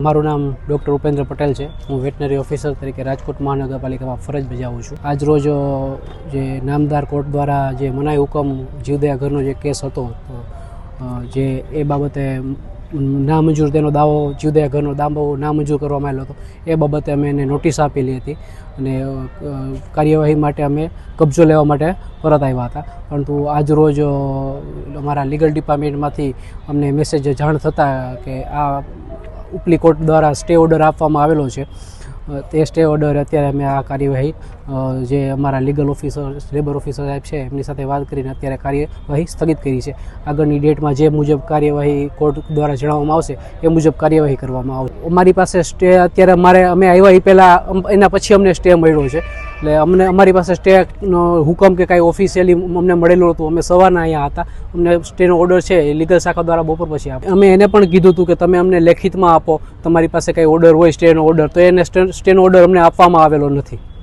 મારું નામ ડૉક્ટર ઉપેન્દ્ર પટેલ છે। હું વેટનરી ઓફિસર તરીકે રાજકોટ મહાનગરપાલિકામાં ફરજ બજાવું છું। આજ રોજ જે નામદાર કોર્ટ દ્વારા જે મનાઈ હુકમ જીવદયા ઘરનો જે કેસ હતો જે એ બાબતે નામંજૂર તેનો દાવો જીવદયા ઘરનો દાવો નામંજૂર કરવામાં આવેલો હતો એ બાબતે અમે એને નોટિસ આપેલી હતી અને કાર્યવાહી માટે અમે કબજો લેવા માટે પરત આવ્યા હતા। પરંતુ આજ રોજ અમારા લીગલ ડિપાર્ટમેન્ટમાંથી અમને મેસેજ જાણ થતાં કે આ ઉપલી કોર્ટ દ્વારા સ્ટે ઓર્ડર આપવામાં આવેલો છે। તે સ્ટે ઓર્ડર અત્યારે અમે આ કાર્યવાહી જે અમારા લીગલ ઓફિસર લેબર ઓફિસર સાહેબ છે એમની સાથે વાત કરીને અત્યારે કાર્યવાહી સ્થગિત કરી છે। આગળની ડેટમાં જે મુજબ કાર્યવાહી કોર્ટ દ્વારા જણાવવામાં આવશે એ મુજબ કાર્યવાહી કરવામાં આવશે। અમારી પાસે સ્ટે અત્યારે અમે આવ્યા એ પહેલાં એના પછી અમને સ્ટે મળ્યો છે, એટલે અમારી પાસે સ્ટેનો હુકમ કે કાંઈ ઓફિશિયલી અમને મળેલું હતું। અમે સવારના અહીંયા હતા, અમને સ્ટેનો ઓર્ડર છે એ લીગલ શાખા દ્વારા બપોર પછી આપ્યો। અમે એને પણ કીધું હતું કે તમે અમને લેખિતમાં આપો, તમારી પાસે કાંઈ ઓર્ડર હોય સ્ટેનો ઓર્ડર, તો એને સ્ટેનો ઓર્ડર અમને આપવામાં આવેલો નથી।